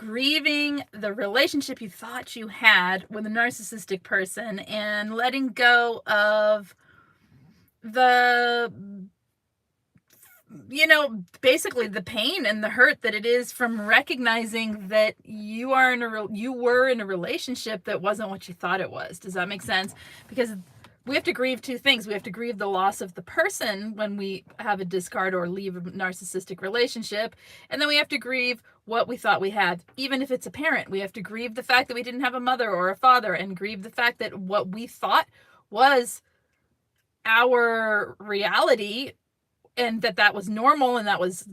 grieving the relationship you thought you had with a narcissistic person and letting go of the, basically the pain and the hurt that it is from recognizing that you were in a relationship that wasn't what you thought it was. Does that make sense? Because we have to grieve two things. We have to grieve the loss of the person when we have a discard or leave a narcissistic relationship. And then we have to grieve what we thought we had. Even if it's a parent, we have to grieve the fact that we didn't have a mother or a father, and grieve the fact that what we thought was our reality and that was normal and that was,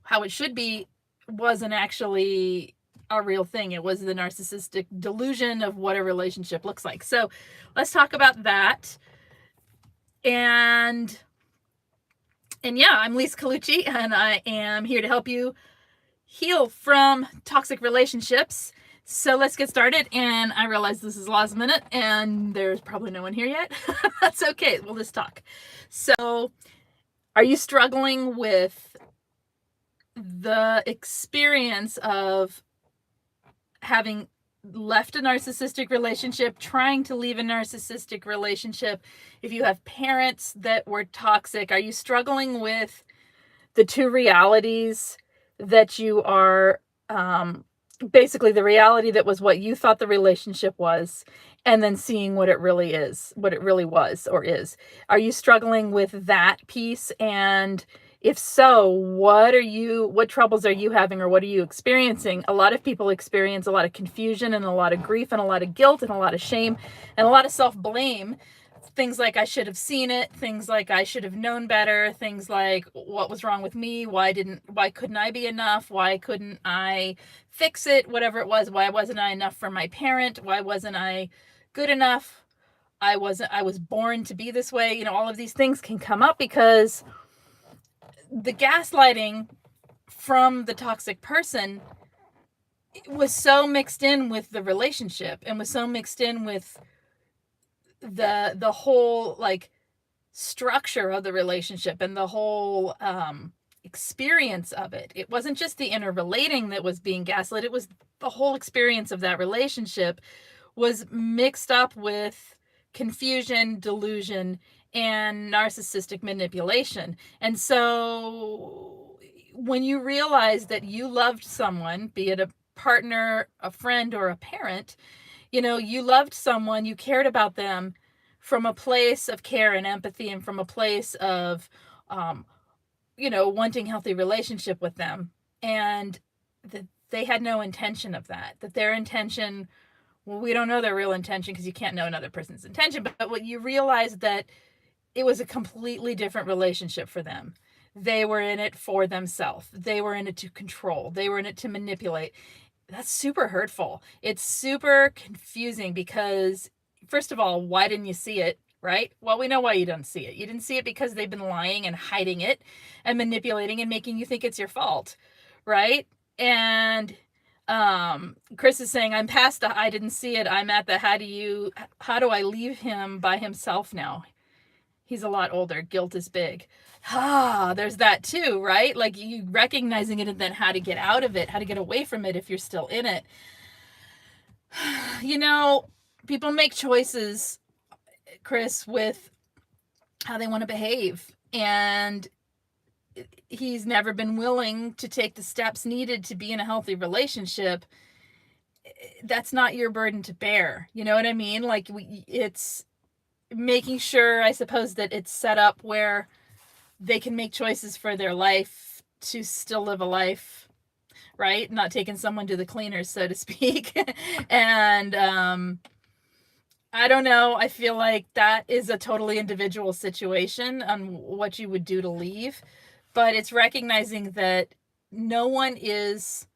how it should be, wasn't actually a real thing. It was the narcissistic delusion of what a relationship looks like. So let's talk about that. And yeah, I'm Lise Colucci, and I am here to help you heal from toxic relationships. So let's get started. And I realize this is last minute and there's probably no one here yet. That's okay. We'll just talk. So are you struggling with the experience of having left a narcissistic relationship, trying to leave a narcissistic relationship? If you have parents that were toxic, are you struggling with the two realities that you are, basically the reality that was what you thought the relationship was, and then seeing what it really is, what it really was or is? Are you struggling with that piece? And if so, what troubles are you having, or what are you experiencing? A lot of people experience a lot of confusion and a lot of grief and a lot of guilt and a lot of shame and a lot of self-blame. Things like, I should have seen it. Things like, I should have known better. Things like, what was wrong with me? Why couldn't I be enough? Why couldn't I fix it? Whatever it was. Why wasn't I enough for my parent? Why wasn't I good enough? I was born to be this way. All of these things can come up because the gaslighting from the toxic person was so mixed in with the relationship, and was so mixed in with the whole structure of the relationship and the whole experience of it. It wasn't just the interrelating that was being gaslit. It was the whole experience of that relationship was mixed up with confusion, delusion, and narcissistic manipulation. And so when you realize that you loved someone, be it a partner, a friend, or a parent, you loved someone, you cared about them from a place of care and empathy, and from a place of, wanting healthy relationship with them. And that they had no intention of that their intention, well, we don't know their real intention because you can't know another person's intention, but what you realize that it was a completely different relationship for them. They were in it for themselves. They were in it to control. They were in it to manipulate. That's super hurtful. It's super confusing because, first of all, why didn't you see it, right? Well, we know why you didn't see it. You didn't see it because they've been lying and hiding it and manipulating and making you think it's your fault, right? And Chris is saying, I'm past the I didn't see it. I'm at the how do I leave him by himself now? He's a lot older. Guilt is big. There's that too, right? Like, you recognizing it and then how to get out of it, how to get away from it if you're still in it. People make choices, Chris, with how they want to behave. And he's never been willing to take the steps needed to be in a healthy relationship. That's not your burden to bear. You know what I mean? Like, it's making sure, I suppose, that it's set up where they can make choices for their life to still live a life, right? Not taking someone to the cleaners, so to speak. And I don't know. I feel like that is a totally individual situation on what you would do to leave. But it's recognizing that no one is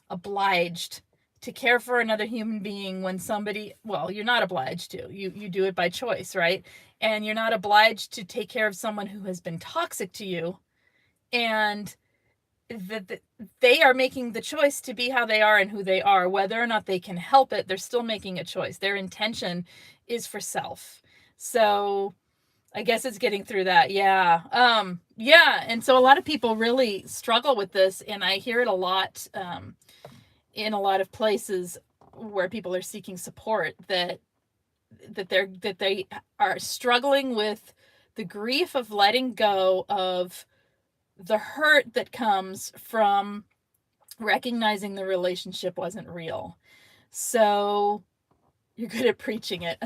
obliged to care for another human being when somebody, well, you're not obliged to. You do it by choice, right? And you're not obliged to take care of someone who has been toxic to you. And that they are making the choice to be how they are and who they are. Whether or not they can help it, they're still making a choice. Their intention is for self. So I guess it's getting through that. Yeah. And so a lot of people really struggle with this, and I hear it a lot in a lot of places where people are seeking support, that they are struggling with the grief of letting go of the hurt that comes from recognizing the relationship wasn't real. So you're good at preaching it.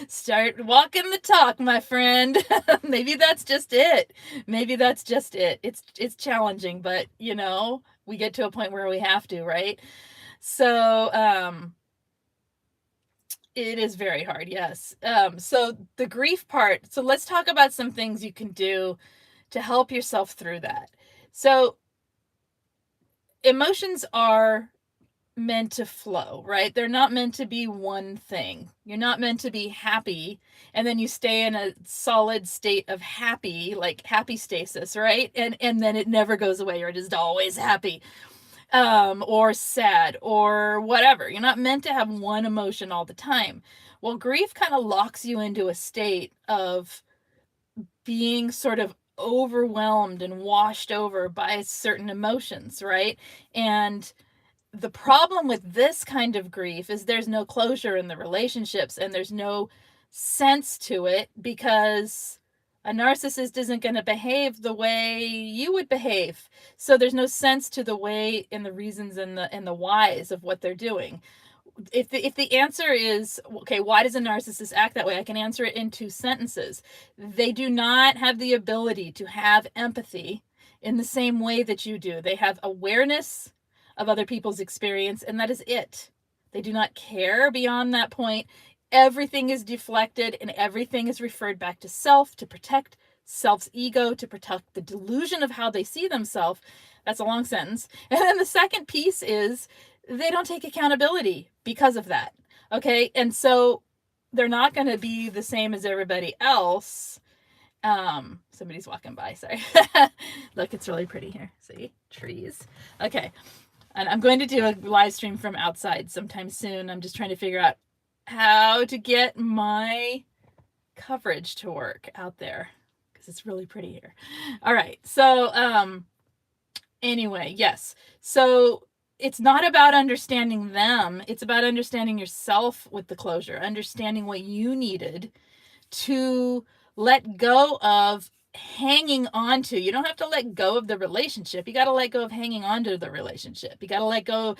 Start walking the talk, my friend. Maybe that's just it. It's challenging, but we get to a point where we have to, right? So it is very hard, yes. So the grief part. So let's talk about some things you can do to help yourself through that. So emotions are meant to flow, right? They're not meant to be one thing. You're not meant to be happy and then you stay in a solid state of happy, like happy stasis, right? And then it never goes away. You're just always happy, or sad or whatever. You're not meant to have one emotion all the time. Well, grief kind of locks you into a state of being sort of overwhelmed and washed over by certain emotions, right? And the problem with this kind of grief is there's no closure in the relationships and there's no sense to it, because a narcissist isn't going to behave the way you would behave. So there's no sense to the way and the reasons and the whys of what they're doing. If the answer is, okay, why does a narcissist act that way? I can answer it in 2 sentences. They do not have the ability to have empathy in the same way that you do. They have awareness of other people's experience, and that is it. They do not care beyond that point. Everything is deflected and everything is referred back to self, to protect self's ego, to protect the delusion of how they see themselves. That's a long sentence. And then the second piece is they don't take accountability because of that. Okay. And so they're not going to be the same as everybody else. Somebody's walking by. Sorry. Look, it's really pretty here. See? Trees. Okay. And I'm going to do a live stream from outside sometime soon. I'm just trying to figure out how to get my coverage to work out there because it's really pretty here. All right. So, anyway, yes. So it's not about understanding them. It's about understanding yourself with the closure, understanding what you needed to let go of hanging on to. You don't have to let go of the relationship. You got to let go of hanging on to the relationship. You got to let go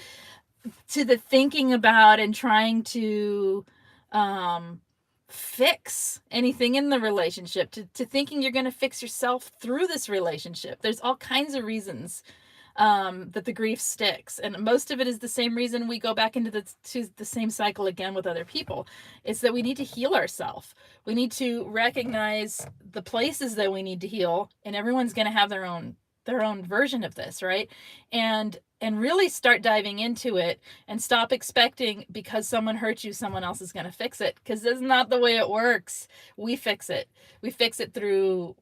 to the thinking about and trying to fix anything in the relationship, to thinking you're going to fix yourself through this relationship. There's all kinds of reasons that the grief sticks, and most of it is the same reason we go back into the same cycle again with other people. It's that we need to heal ourselves. We need to recognize the places that we need to heal, and everyone's going to have their own version of this, right? And really start diving into it and stop expecting because someone hurt you, someone else is going to fix it, because that's not the way it works. We fix it. We fix it through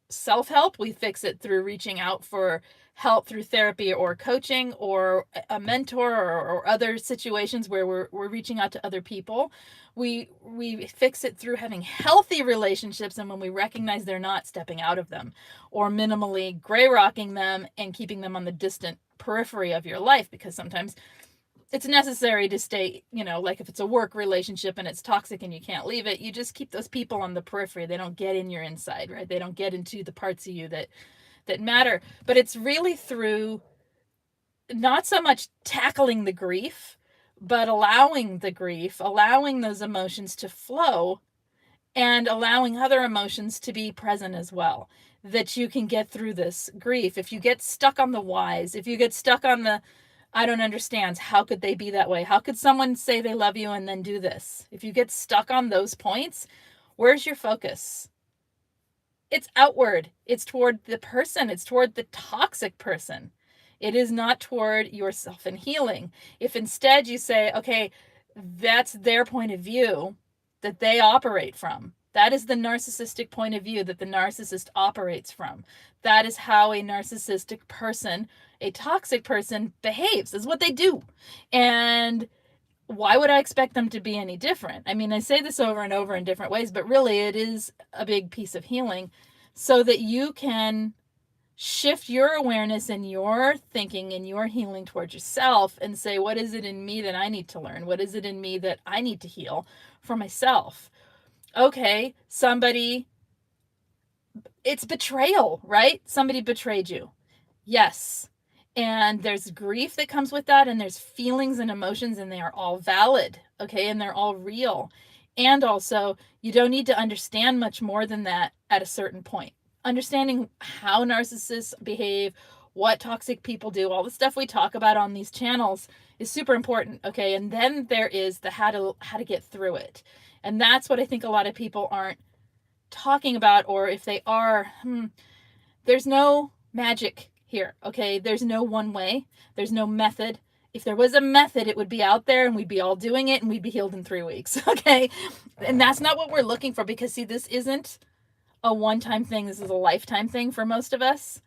self-help. We fix it through reaching out for help through therapy or coaching or a mentor or other situations where we're reaching out to other people. We fix it through having healthy relationships, and when we recognize they're not, stepping out of them or minimally gray rocking them and keeping them on the distant periphery of your life, because sometimes it's necessary to stay, like if it's a work relationship and it's toxic and you can't leave it, you just keep those people on the periphery. They don't get in your inside, right? They don't get into the parts of you that matter. But it's really through not so much tackling the grief, but allowing the grief, allowing those emotions to flow, and allowing other emotions to be present as well, that you can get through this grief. If you get stuck on the whys, if you get stuck on the I don't understand, how could they be that way? How could someone say they love you and then do this? If you get stuck on those points, where's your focus? It's outward. It's toward the person. It's toward the toxic person. It is not toward yourself and healing. If instead you say, okay, that's their point of view that they operate from. That is the narcissistic point of view that the narcissist operates from. That is how a narcissistic person, a toxic person, behaves. Is what they do. And why would I expect them to be any different? I mean, I say this over and over in different ways, but really it is a big piece of healing so that you can shift your awareness and your thinking and your healing towards yourself and say, what is it in me that I need to learn? What is it in me that I need to heal for myself? Okay, it's betrayal, right? Somebody betrayed you. Yes. And there's grief that comes with that, and there's feelings and emotions, and they are all valid, okay? And they're all real. And also, you don't need to understand much more than that at a certain point. Understanding how narcissists behave, what toxic people do, all the stuff we talk about on these channels is super important, okay? And then there is the how to get through it. And that's what I think a lot of people aren't talking about, or if they are, there's no magic here, okay? There's no one way. There's no method. If there was a method, it would be out there and we'd be all doing it and we'd be healed in 3 weeks, okay? And that's not what we're looking for, because see, this isn't a one-time thing. This is a lifetime thing for most of us.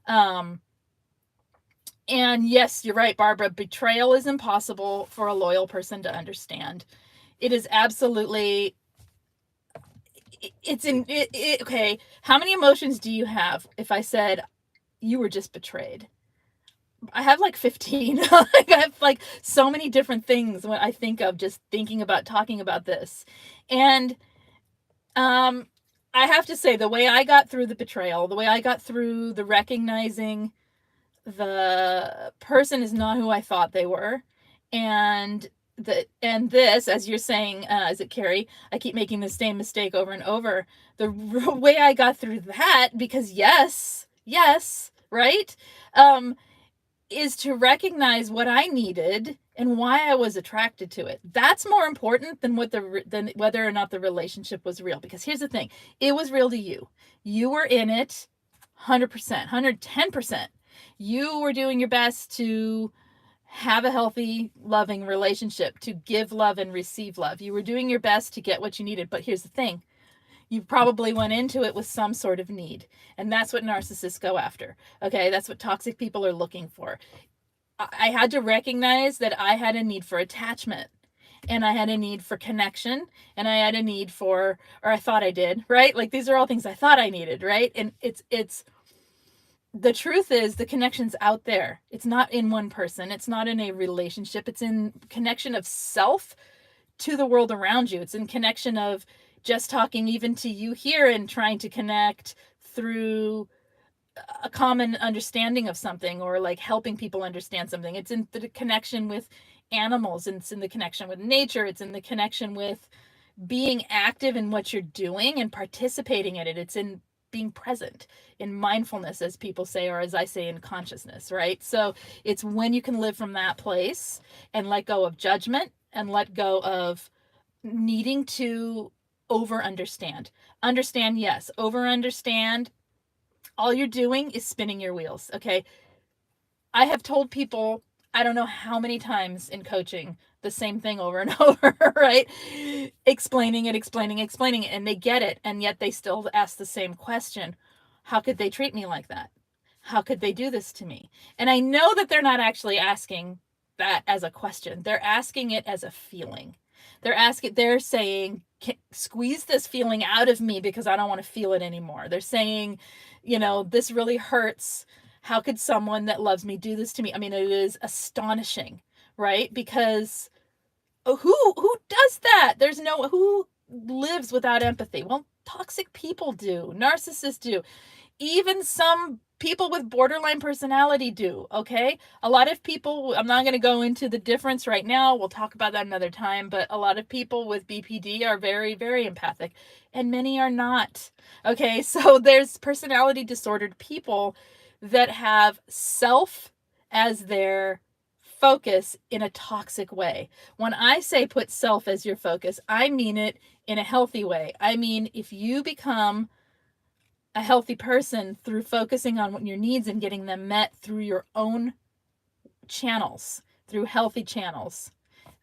And yes, you're right, Barbara. Betrayal is impossible for a loyal person to understand. It is absolutely... okay, how many emotions do you have if I said you were just betrayed? I have like 15. I have like so many different things when I think of just thinking about talking about this. And I have to say, the way I got through the betrayal, the way I got through the recognizing the person is not who I thought they were, and this, as you're saying, is it Carrie? I keep making the same mistake over and over. The way I got through that, because yes, right, is to recognize what I needed and why I was attracted to it. That's more important than whether or not the relationship was real. Because here's the thing: it was real to you. You were in it, 100%, 110%. You were doing your best to have a healthy, loving relationship, to give love and receive love. You were doing your best to get what you needed. But here's the thing: you probably went into it with some sort of need. And that's what narcissists go after. Okay, that's what toxic people are looking for. I had to recognize that I had a need for attachment, and I had a need for connection, and I had a need for, or I thought I did, right? Like, these are all things I thought I needed, right? And it's the truth is, the connection's out there. It's not in one person. It's not in a relationship. It's in connection of self to the world around you. It's in connection of just talking even to you here and trying to connect through a common understanding of something, or like helping people understand something. It's in the connection with animals, and it's in the connection with nature. It's in the connection with being active in what you're doing and participating in it. It's in being present, in mindfulness, as people say, or as I say, in consciousness, right? So it's when you can live from that place and let go of judgment and let go of needing to over understand. Understand, yes. Over understand. All you're doing is spinning your wheels, okay? I have told people, I don't know how many times in coaching, the same thing over and over, right? Explaining it, and they get it, and yet they still ask the same question. How could they treat me like that? How could they do this to me? And I know that they're not actually asking that as a question. They're asking it as a feeling. They're saying, squeeze this feeling out of me because I don't want to feel it anymore. They're saying, this really hurts. How could someone that loves me do this to me? I mean, it is astonishing, right? Because who does that? Who lives without empathy? Well, toxic people do. Narcissists do. Even some people with borderline personality do, okay? A lot of people, I'm not going to go into the difference right now. We'll talk about that another time. But a lot of people with BPD are very, very empathic, and many are not, okay? So there's personality disordered people that have self as their focus in a toxic way. When I say put self as your focus, I mean it in a healthy way. I mean, if you become a healthy person through focusing on your needs and getting them met through your own channels, through healthy channels,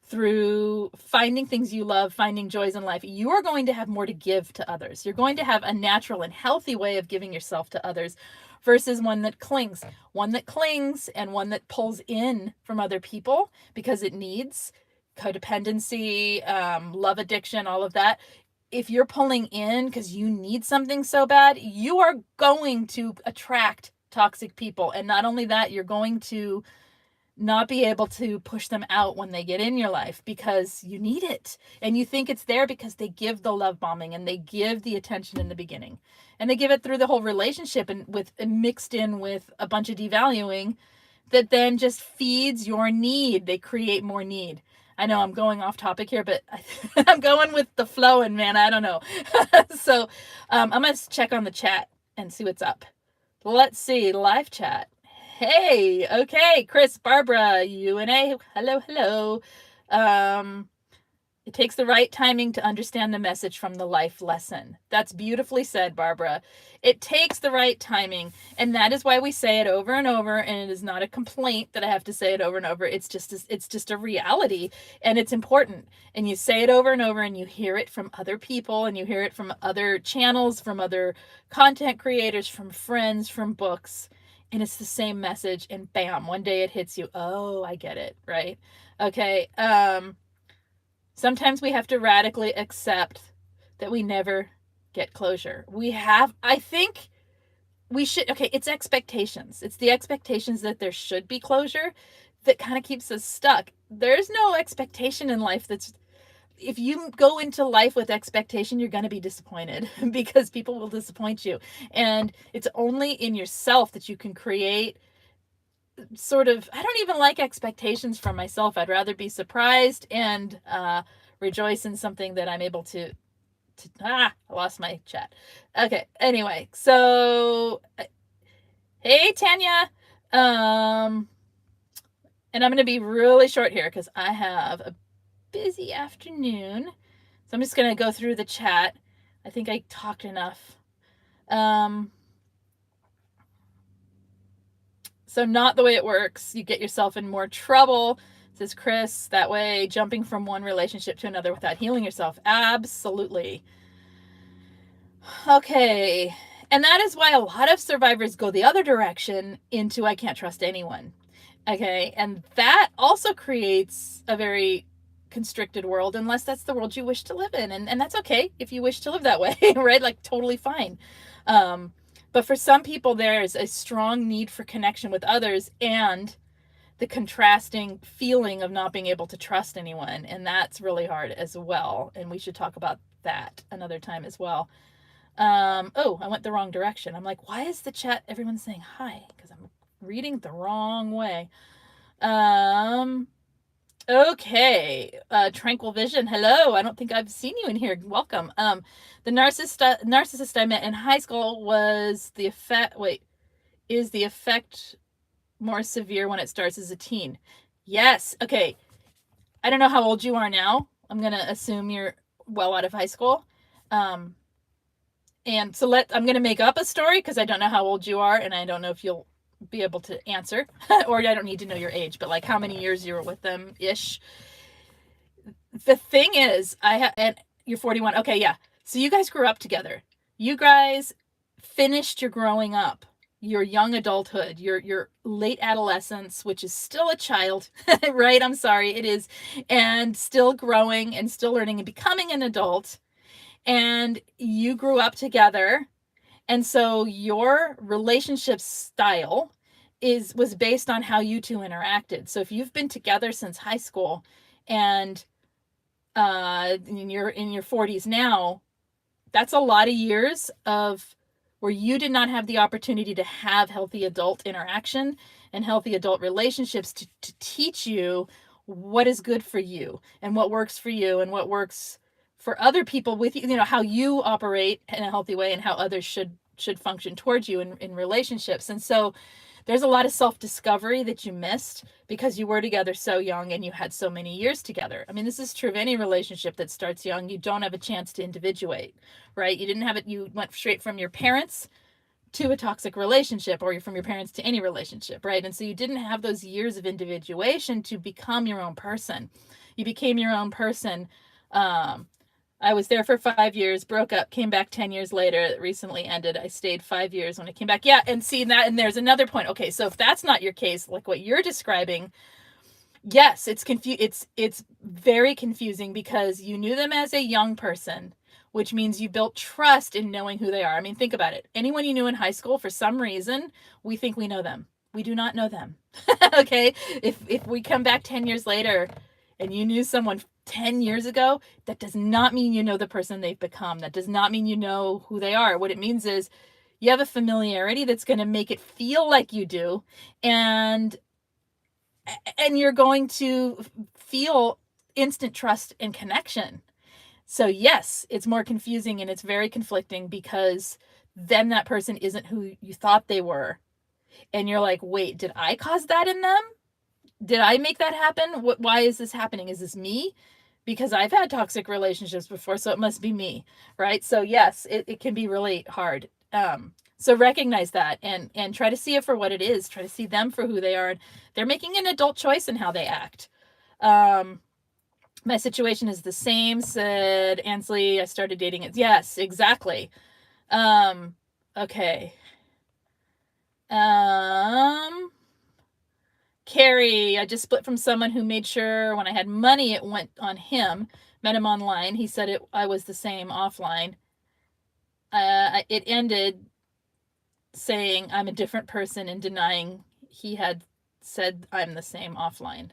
through finding things you love, finding joys in life, you are going to have more to give to others. You're going to have a natural and healthy way of giving yourself to others versus one that clings and one that pulls in from other people because it needs codependency, love addiction, all of that. If you're pulling in because you need something so bad, you are going to attract toxic people. And not only that, you're going to not be able to push them out when they get in your life because you need it. And you think it's there because they give the love bombing and they give the attention in the beginning. And they give it through the whole relationship and mixed in with a bunch of devaluing that then just feeds your need. They create more need. I know I'm going off topic here, but I'm going with the flow, and man, I don't know. So I'm going to check on the chat and see what's up. Let's see, live chat. Hey, okay, Chris, Barbara, UNA, hello. It takes the right timing to understand the message from the life lesson. That's beautifully said, Barbara. It takes the right timing, and that is why we say it over and over, and it is not a complaint that I have to say it over and over. It's just a reality, and it's important. And you say it over and over, and you hear it from other people, and you hear it from other channels, from other content creators, from friends, from books, and it's the same message, and bam, one day it hits you. Oh, I get it, right? Okay, sometimes we have to radically accept that we never get closure. I think we should, okay, it's expectations. It's the expectations that there should be closure that kind of keeps us stuck. There's no expectation in life if you go into life with expectation, you're going to be disappointed because people will disappoint you. And it's only in yourself that you can create I don't even like expectations from myself. I'd rather be surprised and rejoice in something that I'm able to I lost my chat. Okay, anyway, so hey Tanya, and I'm going to be really short here because I have a busy afternoon, so I'm just going to go through the chat. I think I talked enough. So not the way it works. You get yourself in more trouble, says Chris, that way jumping from one relationship to another without healing yourself. Absolutely. Okay. And that is why a lot of survivors go the other direction into I can't trust anyone. Okay. And that also creates a very constricted world, unless that's the world you wish to live in. And that's okay if you wish to live that way, right? Like totally fine. But for some people, there's a strong need for connection with others and the contrasting feeling of not being able to trust anyone. And that's really hard as well. And we should talk about that another time as well. Oh, I went the wrong direction. I'm like, why is the chat, everyone's saying hi? Because I'm reading the wrong way. Okay. Tranquil Vision, hello. I don't think I've seen you in here. Welcome. The narcissist I met in high school was the effect, is the effect more severe when it starts as a teen? Yes. Okay. I don't know how old you are now. I'm going to assume you're well out of high school. And so I'm going to make up a story because I don't know how old you are, and I don't know if you'll be able to answer, or I don't need to know your age, but like how many years you were with them ish. The thing is, and you're 41. Okay. Yeah. So you guys grew up together. You guys finished your growing up, your young adulthood, your late adolescence, which is still a child, right? I'm sorry, it is. And still growing and still learning and becoming an adult. And you grew up together. And so your relationship style was based on how you two interacted. So if you've been together since high school and you're in your 40s now, that's a lot of years of where you did not have the opportunity to have healthy adult interaction and healthy adult relationships to teach you what is good for you and what works for you and what works for other people with you, how you operate in a healthy way and how others should function towards you in relationships. And so there's a lot of self-discovery that you missed because you were together so young and you had so many years together. I mean, this is true of any relationship that starts young. You don't have a chance to individuate, right? You didn't have it. You went straight from your parents to a toxic relationship, or from your parents to any relationship, right? And so you didn't have those years of individuation to become your own person. You became your own person. I was there for 5 years, broke up, came back 10 years later. It recently ended. I stayed 5 years when I came back. Yeah, and see that, and there's another point. Okay, so if that's not your case, like what you're describing, yes, it's very confusing because you knew them as a young person which means you built trust in knowing who they are. I mean, think about it. Anyone you knew in high school, for some reason, we think we know them. We do not know them. Okay? If we come back 10 years later and you knew someone 10 years ago, that does not mean you know the person they've become. That does not mean you know who they are. What it means is you have a familiarity that's going to make it feel like you do, and you're going to feel instant trust and connection. So yes, it's more confusing and it's very conflicting, because then that person isn't who you thought they were. And you're like, wait, did I cause that in them? Did I make that happen? Why is this happening? Is this me? Because I've had toxic relationships before, so it must be me, right? So yes, it can be really hard. So recognize that and try to see it for what it is. Try to see them for who they are. They're making an adult choice in how they act. My situation is the same, said Ansley. I started dating it. Yes, exactly. Okay. Carrie, I just split from someone who made sure when I had money it went on him. Met him online. He said I was the same offline. It ended saying I'm a different person and denying he had said I'm the same offline.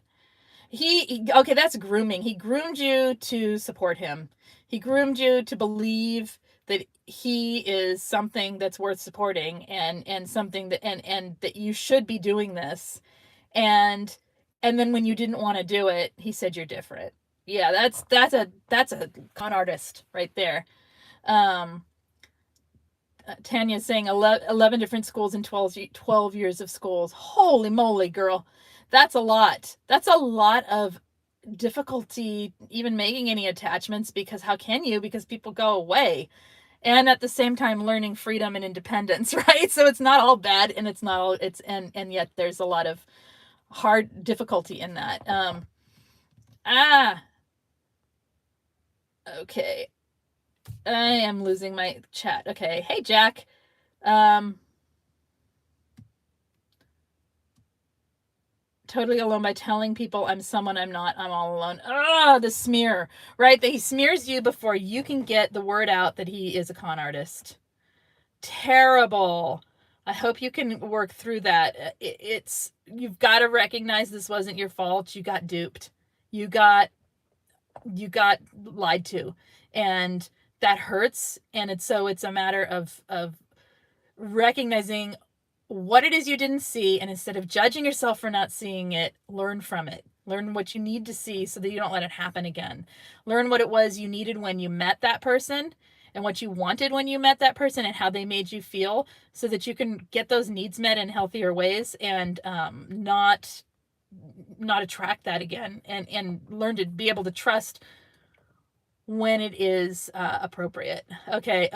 Okay, that's grooming. He groomed you to support him. He groomed you to believe that he is something that's worth supporting, and something that and that you should be doing this. And then when you didn't want to do it, he said you're different. Yeah, that's a con artist right there. Tanya's saying 11 different schools in 12 years of schools. Holy moly, girl. That's a lot. That's a lot of difficulty even making any attachments, because how can you? Because people go away. And at the same time learning freedom and independence, right? So it's not all bad, and it's not all and yet there's a lot of hard difficulty in that. Okay. I am losing my chat. Okay. Hey, Jack. Totally alone by telling people I'm someone I'm not. I'm all alone. The smear, right? That he smears you before you can get the word out that he is a con artist. Terrible. I hope you can work through that. You've got to recognize this wasn't your fault. You got duped. You got lied to, and that hurts. And it's a matter of recognizing what it is you didn't see, and instead of judging yourself for not seeing it, learn from it. Learn what you need to see so that you don't let it happen again. Learn what it was you needed when you met that person, and what you wanted when you met that person, and how they made you feel, so that you can get those needs met in healthier ways, and not attract that again, and learn to be able to trust when it is appropriate. Okay.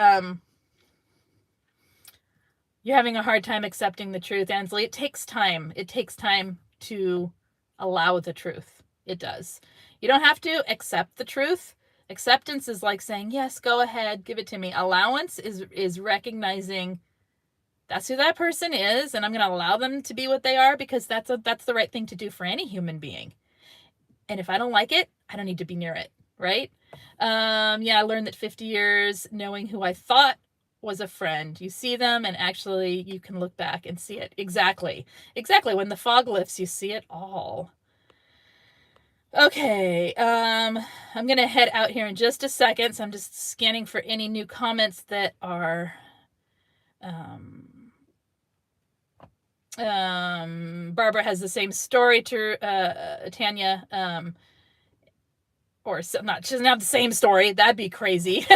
You're having a hard time accepting the truth, Ansley. It takes time. It takes time to allow the truth. It does. You don't have to accept the truth. Acceptance is like saying, yes, go ahead, give it to me. Allowance is recognizing that's who that person is, and I'm going to allow them to be what they are, because that's the right thing to do for any human being. And if I don't like it, I don't need to be near it, right? I learned that 50 years knowing who I thought was a friend. You see them, and actually you can look back and see it. Exactly. When the fog lifts, you see it all. Okay. I'm going to head out here in just a second. So I'm just scanning for any new comments that are, Barbara has the same story to, Tanya, or she doesn't have the same story. That'd be crazy.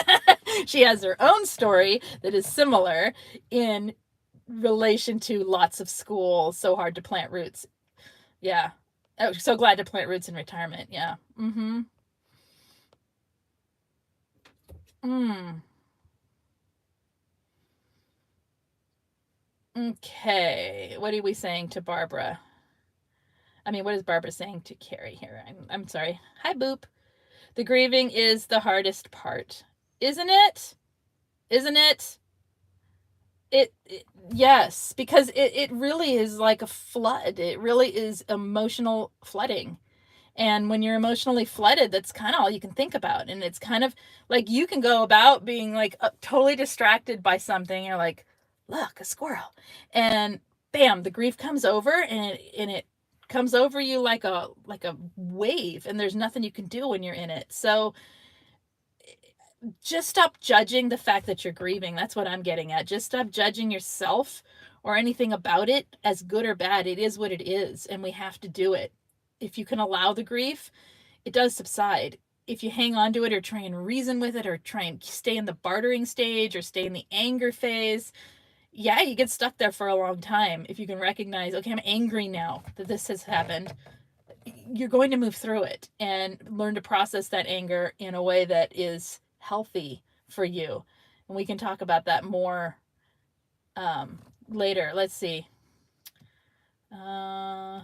She has her own story that is similar in relation to lots of school. So hard to plant roots. Yeah. Oh, so glad to plant roots in retirement. Yeah. Okay. What are we saying to Barbara? I mean, what is Barbara saying to Carrie here? I'm sorry. Hi, Boop. The grieving is the hardest part. Isn't it? Yes, because it really is like a flood. It really is emotional flooding. And when you're emotionally flooded, that's kind of all you can think about. And it's kind of like you can go about being like totally distracted by something. You're like, look, a squirrel. And bam, the grief comes over, and it comes over you like a wave, and there's nothing you can do when you're in it. So just stop judging the fact that you're grieving. That's what I'm getting at. Just stop judging yourself or anything about it as good or bad. It is what it is, and we have to do it. If you can allow the grief, it does subside. If you hang on to it or try and reason with it or try and stay in the bartering stage or stay in the anger phase, yeah, you get stuck there for a long time. If you can recognize, okay, I'm angry now that this has happened, you're going to move through it and learn to process that anger in a way that is healthy for you. And we can talk about that more later. Let's see. I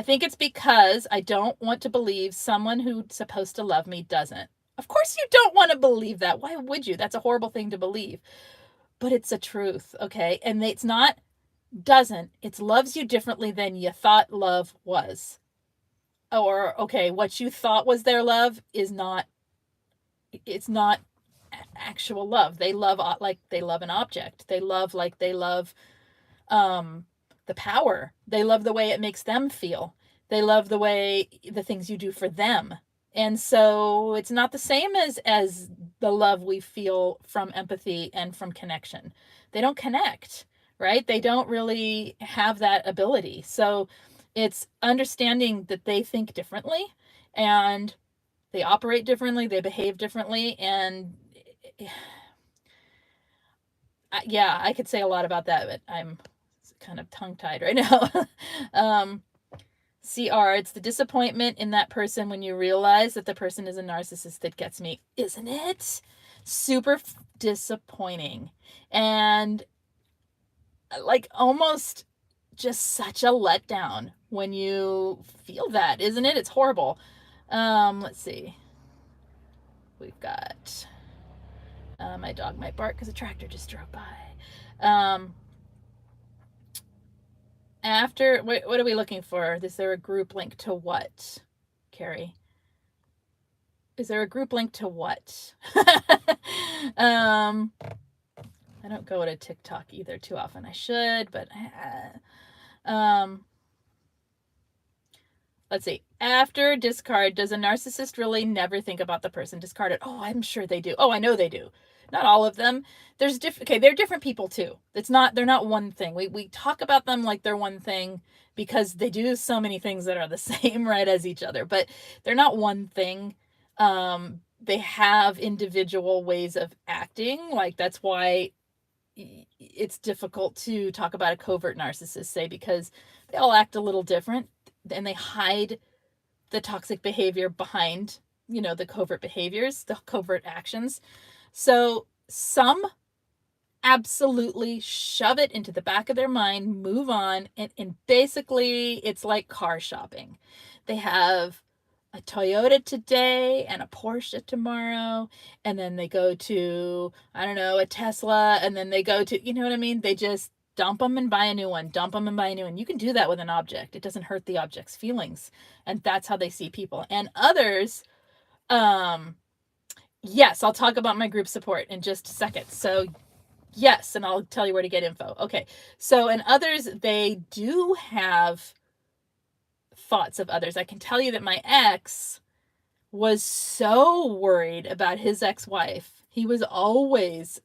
think it's because I don't want to believe someone who's supposed to love me doesn't. Of course you don't want to believe that. Why would you? That's a horrible thing to believe. But it's a truth, okay? And it's not doesn't. It's loves you differently than you thought love was. Or, okay, what you thought was their love is not, it's not actual love. They love like they love an object. They love like they love the power. They love the way it makes them feel. They love the way the things you do for them. And so it's not the same as the love we feel from empathy and from connection. They don't connect, right? They don't really have that ability. So it's understanding that they think differently and they operate differently, they behave differently, and yeah, I could say a lot about that, but I'm kind of tongue-tied right now. CR, it's the disappointment in that person when you realize that the person is a narcissist that gets me, isn't it? Super disappointing. And like almost just such a letdown when you feel that, isn't it? It's horrible. Let's see. We've got my dog might bark because a tractor just drove by. After, what are we looking for? Is there a group link to what, Carrie? Is there a group link to what? I don't go to TikTok either too often. I should, but let's see. After discard, does a narcissist really never think about the person discarded? Oh, I'm sure they do. Oh, I know they do. Not all of them. There's okay, they're different people too. They're not one thing. We talk about them like they're one thing because they do so many things that are the same, right, as each other, but they're not one thing. They have individual ways of acting. Like that's why it's difficult to talk about a covert narcissist, say, because they all act a little different and they hide the toxic behavior behind, the covert behaviors, the covert actions. So some absolutely shove it into the back of their mind, move on, and basically it's like car shopping. They have a Toyota today and a Porsche tomorrow, and then they go to, I don't know, a Tesla, and then they go to, you know what I mean? They just dump them and buy a new one, dump them and buy a new one. You can do that with an object. It doesn't hurt the object's feelings. And that's how they see people. And others, yes, I'll talk about my group support in just a second. So yes, and I'll tell you where to get info. Okay, so and others, they do have thoughts of others. I can tell you that my ex was so worried about his ex-wife. She was always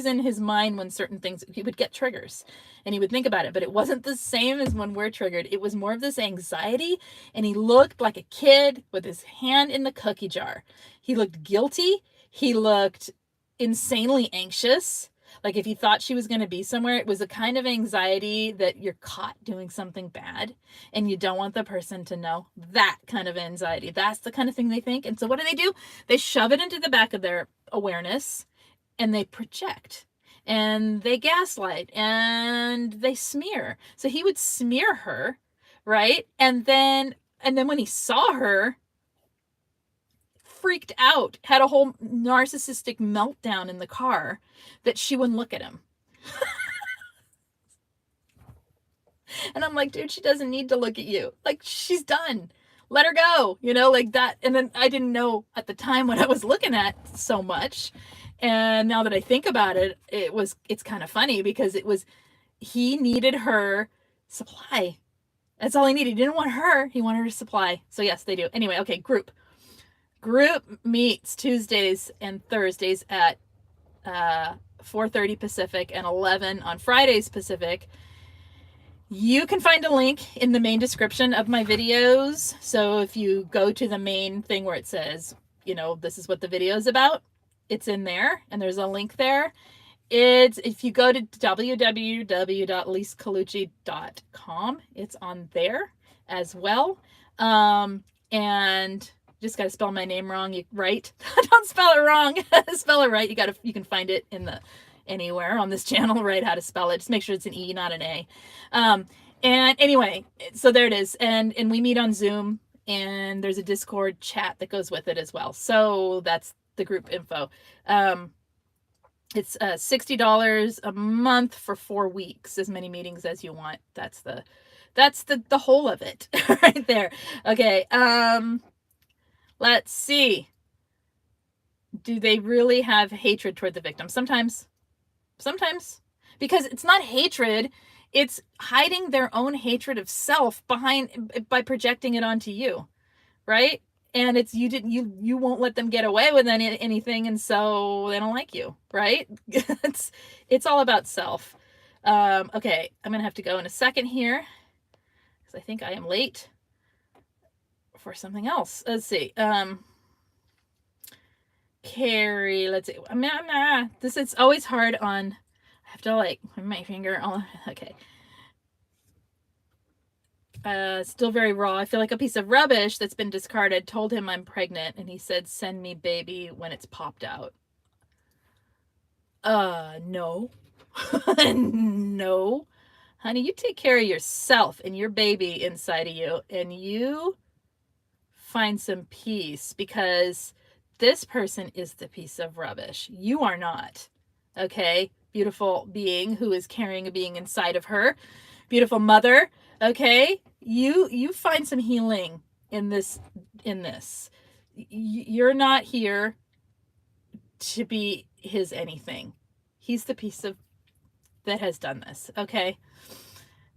in his mind when certain things, he would get triggers and he would think about it, but it wasn't the same as when we're triggered. It was more of this anxiety, and he looked like a kid with his hand in the cookie jar. He looked guilty. He looked insanely anxious. Like if he thought she was going to be somewhere, it was a kind of anxiety that you're caught doing something bad and you don't want the person to know. That kind of anxiety. That's the kind of thing they think. And so what do? They shove it into the back of their awareness and they project and they gaslight and they smear. So he would smear her, right? And then when he saw her, freaked out, had a whole narcissistic meltdown in the car that she wouldn't look at him. And I'm like, dude, she doesn't need to look at you. Like, she's done. Let her go, like that. And then I didn't know at the time what I was looking at so much. And now that I think about it, it's kind of funny because he needed her supply. That's all he needed. He didn't want her. He wanted her supply. So yes, they do. Anyway, okay, group meets Tuesdays and Thursdays at 4:30 Pacific and 11 on Fridays Pacific. You can find a link in the main description of my videos. So if you go to the main thing where it says, this is what the video is about, it's in there and there's a link there. If you go to www.lisecolucci.com, it's on there as well. And just got to spell my name wrong, right? Don't spell it wrong. Spell it right. You can find it anywhere on this channel, right? How to spell it. Just make sure it's an E, not an A. And anyway, so there it is. And we meet on Zoom, and there's a Discord chat that goes with it as well. So that's the group info. It's $60 a month for 4 weeks, as many meetings as you want. That's the whole of it right there. Okay. Let's see. Do they really have hatred toward the victim? Sometimes, because it's not hatred. It's hiding their own hatred of self by projecting it onto you. Right. And you won't let them get away with anything. And so they don't like you. Right. It's all about self. Okay. I'm going to have to go in a second here because I think I am late for something else. Let's see. Carrie, let's see. It's always hard on, I have to my finger. Okay. Still very raw. I feel like a piece of rubbish that's been discarded. Told him I'm pregnant and he said, send me baby when it's popped out. No. No. Honey, you take care of yourself and your baby inside of you, and you find some peace, because this person is the piece of rubbish. You are not. Okay? Beautiful being who is carrying a being inside of her. Beautiful mother. Okay? You find some healing in this. You're not here to be his anything. He's the piece of that has done this. Okay?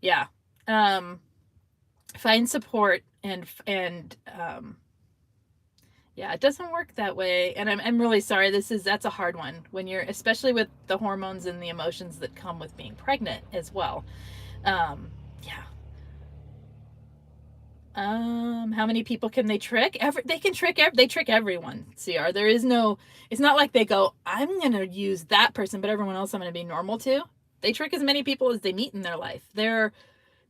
Yeah. Find support and yeah, it doesn't work that way. And I'm really sorry. That's a hard one when you're, especially with the hormones and the emotions that come with being pregnant as well. Yeah. How many people can they trick? They trick everyone, CR. There is no, it's not like they go, I'm going to use that person, but everyone else I'm going to be normal to. They trick as many people as they meet in their life. They're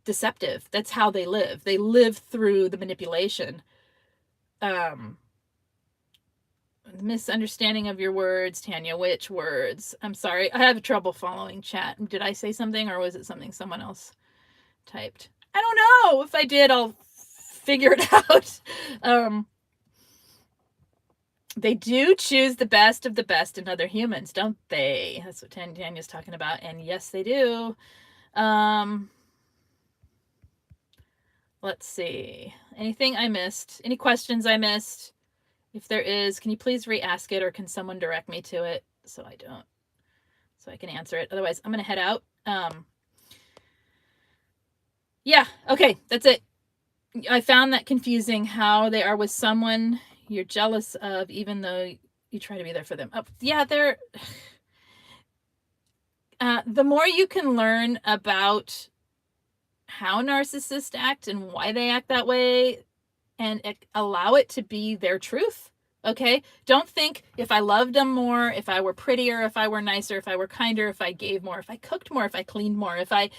deceptive. That's how they live. They live through the manipulation. Misunderstanding of your words, Tanya. Which words? I'm sorry. I have trouble following chat. Did I say something, or was it something someone else typed? I don't know. If I did, I'll figure it out. They do choose the best of the best in other humans, don't they? That's what Tanya's talking about. And yes, they do. Let's see. Anything I missed? Any questions I missed? If there is, can you please re-ask it, or can someone direct me to it so I can answer it? Otherwise, I'm going to head out. Yeah. Okay. That's it. I found that confusing, how they are with someone you're jealous of, even though you try to be there for them. Oh, yeah. The more you can learn about how narcissists act and why they act that way, and allow it to be their truth. Okay? Don't think, if I loved them more, if I were prettier, if I were nicer, if I were kinder, if I gave more, if I cooked more, if I cleaned more, if I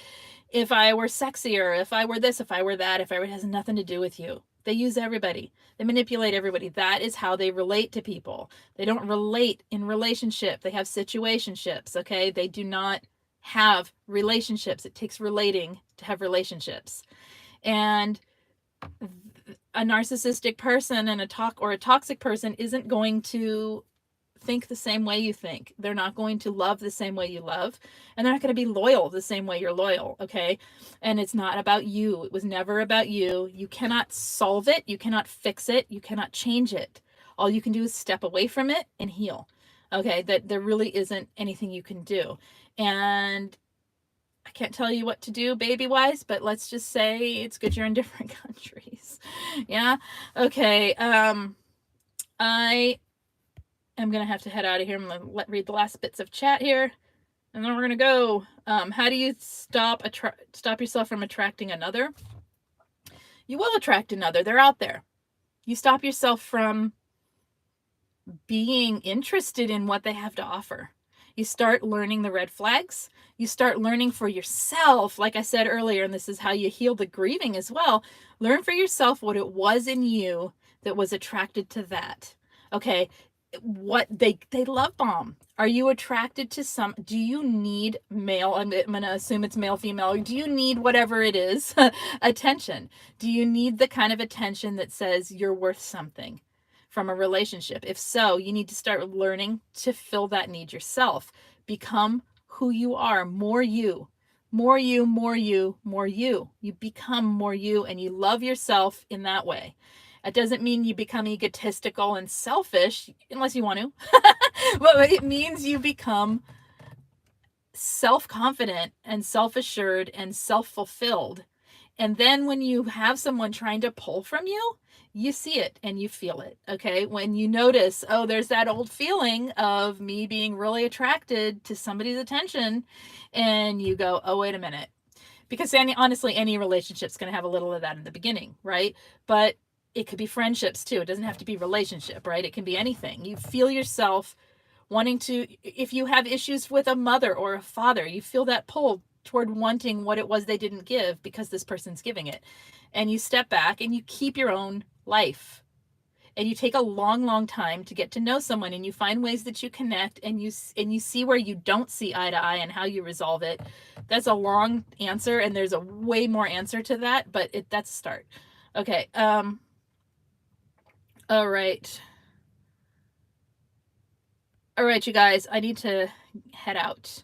were sexier, if I were this, if I were that, it has nothing to do with you. They use everybody. They manipulate everybody. That is how they relate to people. They don't relate in relationship. They have situationships. Okay? They do not have relationships. It takes relating to have relationships. And a narcissistic person and a toxic person isn't going to think the same way you think. They're not going to love the same way you love, and they're not going to be loyal the same way you're loyal, okay? And it's not about you. It was never about you. You cannot solve it. You cannot fix it. You cannot change it. All you can do is step away from it and heal, okay? That there really isn't anything you can do. And I can't tell you what to do baby-wise, but let's just say it's good you're in different countries. Yeah? Okay. I am going to have to head out of here. I'm going to read the last bits of chat here, and then we're going to go. How do you stop yourself from attracting another? You will attract another. They're out there. You stop yourself from being interested in what they have to offer. You start learning the red flags. You start learning for yourself. Like I said earlier, and this is how you heal the grieving as well. Learn for yourself what it was in you that was attracted to that. Okay. What they love bomb. Are you attracted to do you need male? I'm going to assume it's male, female. Or do you need whatever it is? Attention. Do you need the kind of attention that says you're worth something from a relationship? If so, you need to start learning to fill that need yourself. Become who you are. More you. More you, more you, more you. You become more you, and you love yourself in that way. It doesn't mean you become egotistical and selfish, unless you want to. But it means you become self-confident and self-assured and self-fulfilled. And then when you have someone trying to pull from you, you see it and you feel it, okay? When you notice, oh, there's that old feeling of me being really attracted to somebody's attention, and you go, oh, wait a minute. Because honestly, any relationship's going to have a little of that in the beginning, right? But it could be friendships too. It doesn't have to be relationship, right? It can be anything. You feel yourself wanting to, if you have issues with a mother or a father, you feel that pull toward wanting what it was they didn't give because this person's giving it. And you step back and you keep your own life. And you take a long, long time to get to know someone, and you find ways that you connect, and you see where you don't see eye to eye and how you resolve it. That's a long answer, and there's a way more answer to that, but that's a start. Okay. All right. All right, you guys, I need to head out,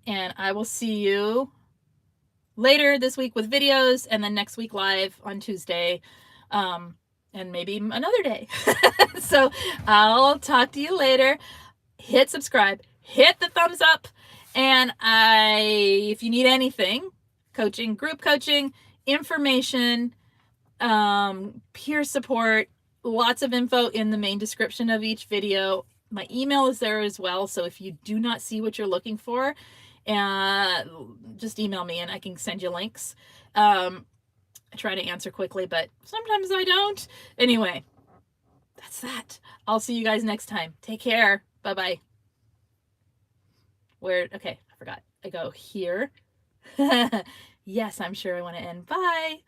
and I will see you later this week with videos, and then next week live on Tuesday, and maybe another day. So I'll talk to you later. Hit subscribe, hit the thumbs up, and if you need anything, coaching, group coaching, information, peer support, lots of info in the main description of each video. My email is there as well, so if you do not see what you're looking for, just email me and I can send you links. I try to answer quickly, but sometimes I don't. Anyway, that's that. I'll see you guys next time. Take care. Bye-bye. Okay, I forgot. I go here. Yes, I'm sure I want to end. Bye.